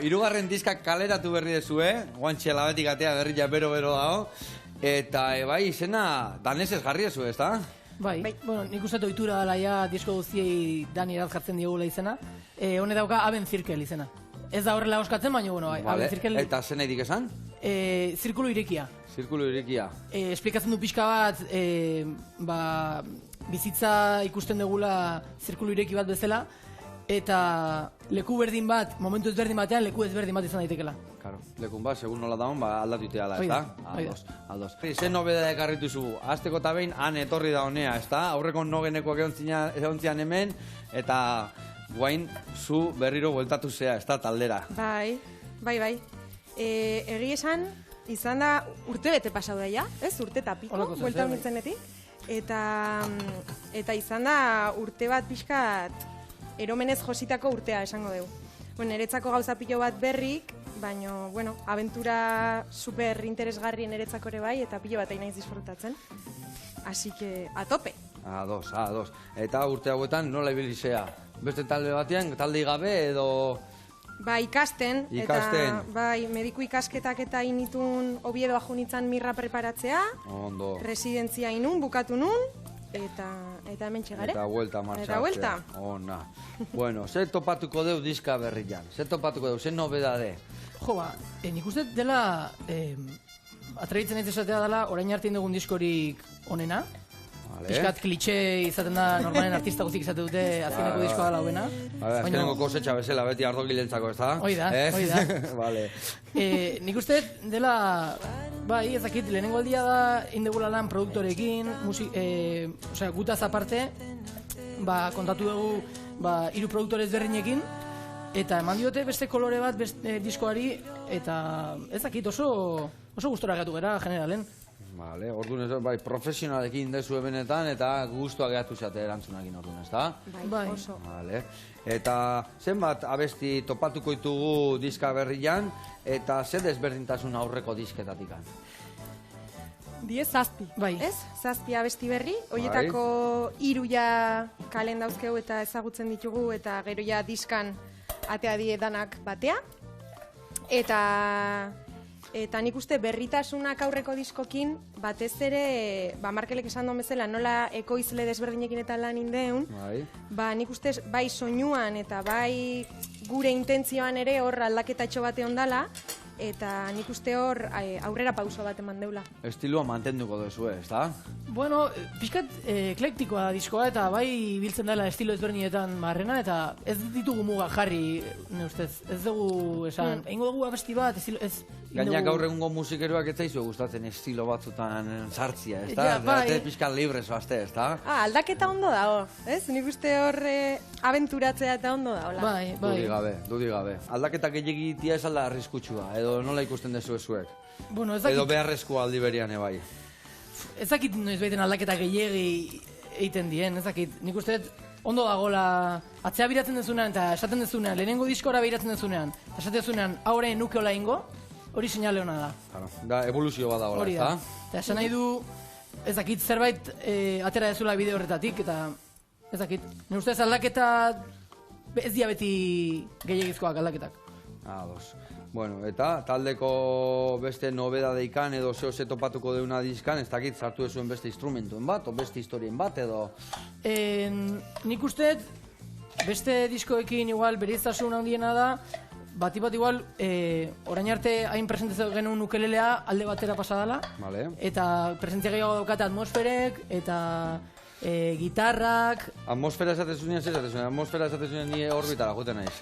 Hirugarren diskak kaleratu berri dezue, guantxe labetik atea berria bero-bero dago, eta bai izena danesez jarri dezu, ez da? Bai, bueno, nik uste ohitura dela ja disko guztiei Dani eraz jartzen diogula izena. Hone dauka Aben Zirkel izena. Ez da horrela oskatzen, baina, bueno, bai, Aben Zirkel... Eta zen edik esan? Zirkulu irekia. Zirkulu irekia. Esplikatzen du pixka bat, bizitza ikusten dugula zirkulu ireki bat bezala, eta leku berdin bat, momentu ezberdin batean, leku ezberdin bat izan daitekela. Claro, lekun bat, segun nola daun, aldatu iteala, ez da? Aldoz. Zer nobeda ekarritu zu, azteko eta behin, han etorri da honea, ez da? Aurreko nogenekoak egontzian hemen, eta guain zu berriro bueltatu zea, ez da, taldera. Bai. Egi esan, izan da urte bete pasau daia, ez? Urte eta piko, buelta honitzenetik. Eta izan da urte bat pixkat eromenez jositako urtea esango dugu. Niretzako gauza pilo bat berrik, baina, bueno, abentura super interesgarri niretzako ere bai, eta pilo bat naiz disfrutatzen. Así que, a tope. Ados. Eta urte hauetan nola ibili zea? Beste talde batean, talde gabe edo... Ba, ikasten. Eta, bai, mediku ikasketak eta initun Oviedo ajunitzan mirra preparatzea. Ondo. Residentzia inun, bukatu nun. Eta hemen txegare. Eta vuelta martxatzea. Eta vuelta. Ona. Bueno, zer topatuko deu diska berrian? Zer topatuko deu? Zer nobedade? Jo, nik uste dela, atrebitzen ez esatea dela, orain arte indegun diskorik onena. Piskat klitxe izaten da normalen artista guztik izate dute azkeneko diskoa dela hobena. Azkeneko kosetxa bezala, beti ardo gilentzako, ez da? Hoi da. Vale. Nik uste dela, bai, ezakit, lehenengo aldia da indegula lan produktorekin, gutaz aparte, kontatu dugu 3 produktore ezberdinekin, eta eman diote beste kolore bat diskoari, eta ezakit oso gustora gatu gara generalen. Vale, orduan ez, bai, profesionalekin dezu ebenetan eta guztua gehatu zate erantzunakin orduan, ez da? Bai, oso. Vale. Eta zenbat abesti topatuko ditugu diska berrian, eta zer desberdintasun aurreko disketatik? 7 bai. Ez? 7 abesti berri, horietako 3 ja kalen dauzkegu eta ezagutzen ditugu, eta gero ja diskan atea danak batea. Eta nik uste berritasunak aurreko diskokin, batez ere, Markelek esan duen bezala, nola ekoizle desberdinekin eta lan indeun, nik uste bai soinuan eta bai gure intentzioan ere hor aldaketatxo bate ondala, eta nik uste hor aurrera pauso bat eman deula. Estiloa mantenduko duzu, ez da? Bueno, pixkat eklektikoa da diskoa, eta bai biltzen dela estilo ezberdinetan marrena, eta ez ditugu muga jarri, ne ustez, ez dugu esan, egingo dugu abesti bat, ez... Gainak gaur egungo musikeroak ez zaizu gustatzen estilo batzutan sartzia, ez da? Bai. Pixkat libre zoazte, ez da? Aldaketa ondo dago, ez? Nik uste hor abenturatzea eta ondo dago. Bai. Dudi gabe. Aldaketa gehiagitia ez alda arriskutsua, edo nola ikusten dezu ezuek? Edo beharrezkoa aldi berian ebai? Ezakit noiz baiten aldaketa gehiagi egiten dien, ezakit. Nik uste ondo dagoela atzea biratzen dezunean eta esaten dezunean, lehenengo diskora biratzen dezunean, eta esaten dezunean haure nukeola ingo, hori seinale hona da. Da, evoluzio bat dagoela, ez da? Eta esan nahi du, ezakit zerbait atera dezula bide horretatik, eta ezakit. Nire ustez aldaketa ez dia beti gehiagizkoak aldaketak. Ados. Bueno, eta taldeko beste nobedadeikan edo zeo topatuko deuna dizkan, ez dakit sartu dezuen beste instrumentuen bat, o beste historien bat, edo... Nik uste beste diskoekin igual bereiztasun handiena da, bat igual, orain arte hain presentezio genuen ukelelea alde batera pasadala, eta presentzia gehiago daukate atmosferek, eta gitarrak... Atmosfera esatezunean, atmosfera esatezunean ni orbitara juten naiz.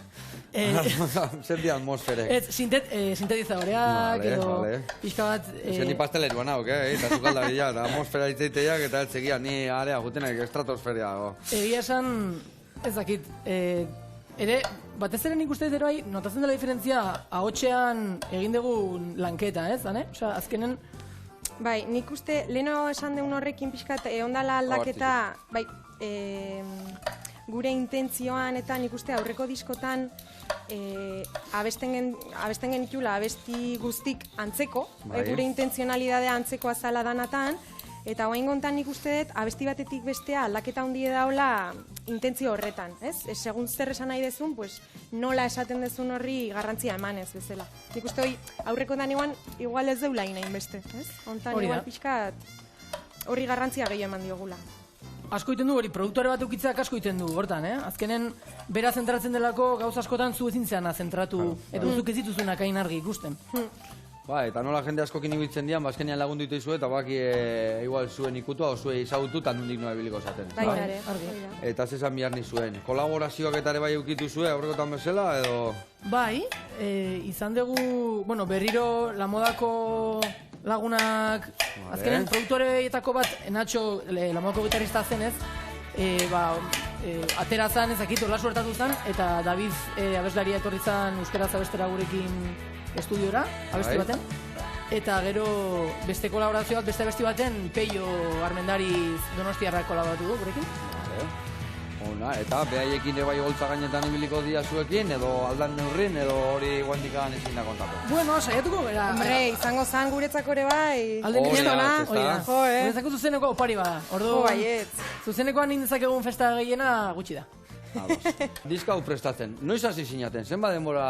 Zer di atmosferek? Sintetizadoreak, edo pixka bat... Zer ni pasteleruan hau, eta zukaldari ja, atmosfera itzeiteak eta etzegia, ni area juten nahi, estratosferia. Egia esan, ez dakit, ere, batez ere nik uste dut bai, notatzen dela diferentzia ahotxean egin dugu lanketa, ez, ane? Osa, azkenen... Bai, nik uste, leheno esan deun horrekin pixkat, ondala aldaketa, bai, gure intentzioan eta nik uste aurreko diskotan abesten genitula abesti guztik antzeko, gure intentzionalidadea antzekoa zala danatan, Eta orain gontan nik uste dut, abesti batetik bestea aldaketa handie daola intentzio horretan, ez? Segun zer esan nahi dezun, pues, nola esaten dezun horri garrantzia emanez bezala. Nik uste hori aurreko daniguan igual ez deula inain beste, ez? Hontan igual pixkat horri garrantzia gehiago eman diogula. Asko iten du, hori produktore bat eukitzeak asko iten du, hortan, Azkenen, bera zentratzen delako gauz askotan zu ezin zeana zentratu, eta uzuk ez dituzunak hain argi ikusten. Eta nola jende askokin ibiltzen dian, azkenean lagundu ditu eta baki igual zuen ikutua o zuen izagutu eta nondik noa ibiliko zaten. Eta zesan bihar ni zuen. Kolaborazioak eta ere bai eukitu zuen, aurrekotan bezala, edo... Bai, izan dugu, berriro La Modako lagunak, azkenen produktoreetako bat, Nacho, La Modako gitarrista zenez, atera zan, ezakit, horla suertatu zan, eta David abeslaria etorri zan euskaraz abestera gurekin estudiora, abesti baten. Eta gero beste kolaborazioak, beste abesti baten, Peio Armendariz Donostiarrak kolaboratu du gurekin. Ona, eta behaiekin ere bai goltza gainetan ibiliko dia zuekin, edo aldan neurrin, edo hori guantikan ezin da kontako. Bueno, saiatuko gara. Hombre, izango zan guretzako ere bai. Alden kristona, guretzako zuzeneko opari bada. Ordu, zuzenekoan nindezakegun festa gehiena gutxi da. Diska hau prestatzen, noiz hasi zinaten, zenba denbora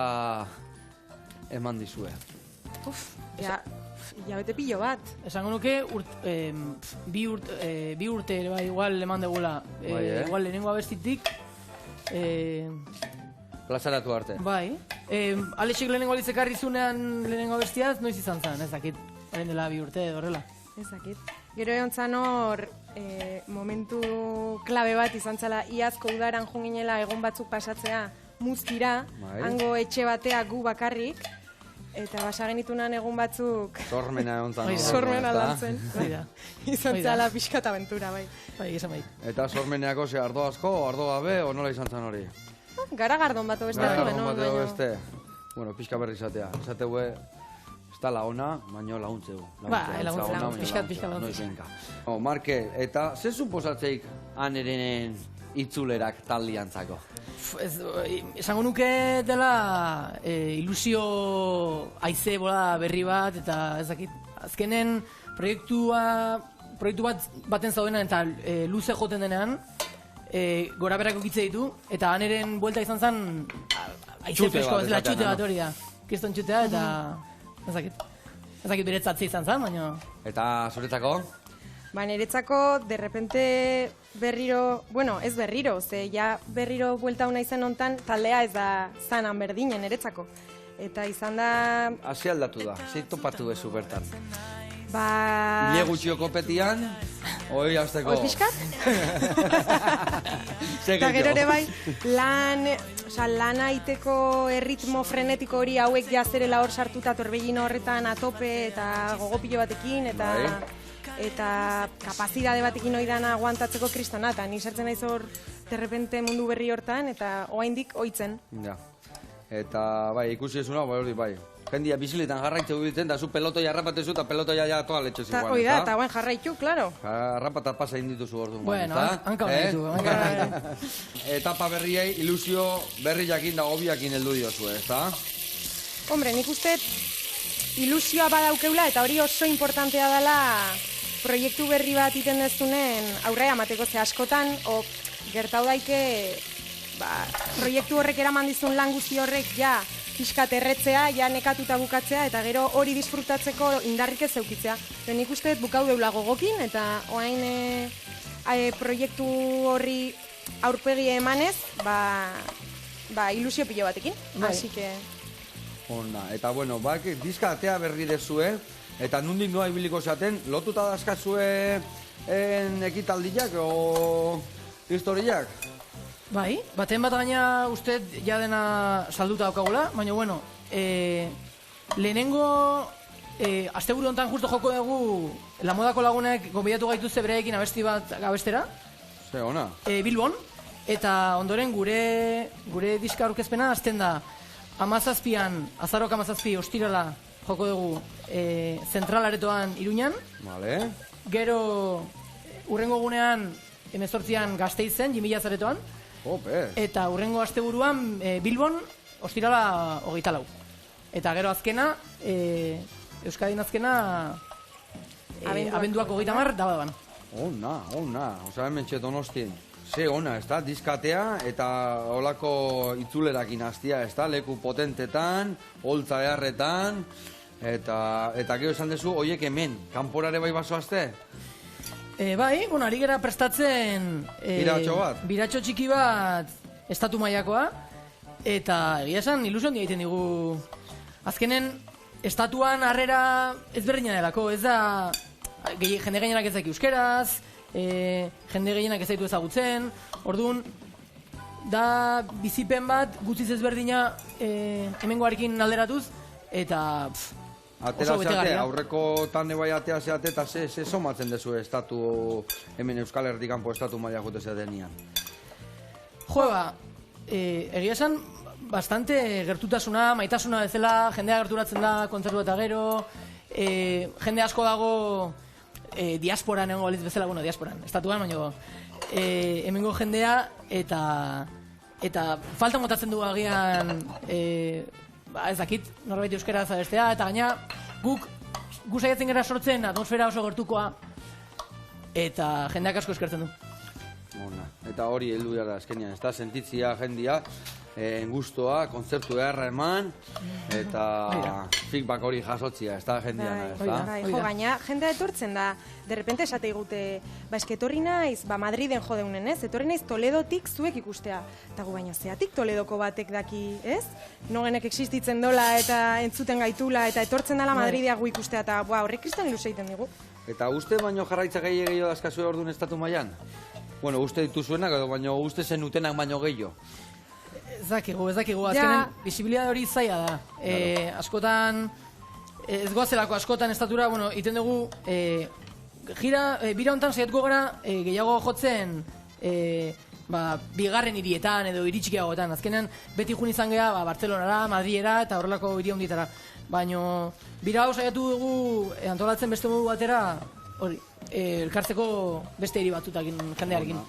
eman dizue? Ja bete pillo bat. Esango nuke, bi urte ere bai, igual eman degula. Igual lehenengo abestitik. Plazaratu arte. Bai. Alexek lehenengo alitzekarri zunean lehenengo abestiaz, noiz izan zen, ez dakit. Haren dela bi urte edo horrela. Ez dakit. Gero egon zan hor, momentu klabe bat izan zela, iazko udaran junginela egon batzuk pasatzea muzkira, hango etxe batea gu bakarrik, eta basa genitunan egun batzuk... Sormena egon zan. Sormena lantzen. Izan zela pixkat aventura, bai. Bai, izan bai. Eta sormeneako ze ardo asko, ardo gabe, o nola izan zan hori? Garagardon bat obeste. Garagardon bat obeste. Bueno, pixka berri izatea. Izateue, ez da laona, baino laguntzeu. Laguntzeu, pixkat laguntzeu. Marke, eta ze suposatzeik anerenen itzulerak taldiantzako? Esango nuke dela ilusio haize bola berri bat, eta ez dakit, azkenen proiektu baten zaudena eta luze joten denean, gora berak okitze ditu, eta aneren buelta izan zen haize fresko, ez dela txute bat hori da. Kriston txutea, eta ez dakit beretzatze izan zen, baina... Eta zuretzako? Niretzako, derrepente berriro, bueno, ez berriro, ze ja berriro buelta una izan hontan, taldea ez da zanan berdinen niretzako. Eta izan da... Hasi aldatu da, zei topatu bezu bertan. Ba... Ile gutxio kopetian, hoi azteko... Hoi pixkat? Eta gero ere bai, lana iteko erritmo frenetiko hori hauek jazerela hor sartuta torbellino horretan atope eta gogopillo batekin, eta kapazidade batekin oidana aguantatzeko kristona, eta ni sartzen naiz hor derrepente mundu berri hortan, eta oaindik oitzen. Ja. Eta bai, ikusi ezuna, bai. Jendia biziletan jarraitzeu egiten, da zu pelotoia harrapatezu eta pelotoia ja toa letxo ziguan. Hoi da, eta guen jarraitu, klaro. Harrapata pasa indituzu orduan. Bueno, hanka ditu. Etapa berriei, ilusio berri jakin da hobiakin heldu diozu, ezta? Hombre, nik uste ilusioa badaukeula, eta hori oso importantea dela proiektu berri bat iten dezunen aurrea amateko, ze askotan, gertau daike proiektu horrek eraman dizun lan guzti horrek ja pixkat erretzea, ja nekatuta bukatzea, eta gero hori disfrutatzeko indarrik ez zeukitzea. Nik uste bukau deula gogokin, eta oain proiektu horri aurpegi emanez, ilusio pilo batekin. Así que... Onda, eta bueno, diska atea berri dezue, eta nundik noa ibiliko zaten, lotuta dazkazue ekitaldiak o historiak? Bai, baten bat baina uste ja dena salduta daukagula, baina bueno, lehenengo asteburu honetan justo joko dugu La Modako lagunek gonbidatu gaituzte bereekin abesti bat abestera. Ze ona. Bilbon, eta ondoren gure diska aurkezpena hasten da azarok 17 ostirala joko dugu zentralaretoan Iruñan. Vale. Gero urrengo gunean 18an Gasteizen, Jimila zaretoan. Eta urrengo asteburuan Bilbon ostirala 24. Eta gero azkena, Euskadin azkena abenduak 30 Dababan. Ona, oza, hemen txe Donostien. Ze ona, ez da, diskatea eta olako itzulerakin hastia, ez da, leku potentetan, holtza eharretan, eta gero esan dezu, oiek hemen, kanporare bai basoazte? Bai, ari gera prestatzen... Biratxo bat? Biratxo txiki bat, estatu mailakoa, eta egia esan, ilusion egiten digu. Azkenen, estatuan harrera ezberdina delako, ez da, jende gehienak ez daki euskeraz, jende gehienak ez zaitu ezagutzen, orduan, da bizipen bat gutxiz ezberdina hemengoarekin alderatuz, eta Atera zeate, aurreko tane bai atea zeate, eta ze somatzen dezu estatu, hemen Euskal Herri kanpo estatu maila jote zeatenian? Egia esan, bastante gertutasuna, maitasuna bezala, jendea gerturatzen da, kontzertu eta gero, jende asko dago diasporan egon galiz bezala, diasporan, estatuan, baina hemengo jendea, eta faltan gotatzen du agian, ez dakit, norbait euskara zabestea, eta gaina gu saiatzen gara sortzen atmosfera oso gertukoa, eta jendeak asko eskertzen du. Eta hori heldu dira azkenean, ez da, sentitzia jendia, gustoa, kontzertu beharra eman, eta feedback hori jasotzia, ez da, jendiana, ez da? Jo, gaina, jendea etortzen da, derrepente esate igute, etorri naiz, Madriden jodeunen, ez? Etorri naiz Toledotik zuek ikustea. Eta gu baina, zeatik Toledoko batek daki, ez? Nogenek existitzen dola eta entzuten gaitula, eta etortzen dela Madridea gu ikustea, eta horrek kristan ilusio egiten digu. Eta uste baino jarraitza gehiago dazkazue orduan estatu mailan? Bueno, uste dituzuenak, baina uste zen utenak baino gehiago. Ez dakigu, azkenen bisibilidade hori zaila da. Askotan, ez goazelako askotan estatura, iten dugu, bira hontan saiatuko gara gehiago jotzen bigarren hirietan edo hiri txikiagoetan. Azkenean, beti jun izan geha Bartzelonara, Madriera eta horrelako hiri honditara. Baina, bira hau saiatu dugu antolatzen beste modu batera, elkartzeko beste hiri batutakin jendearekin.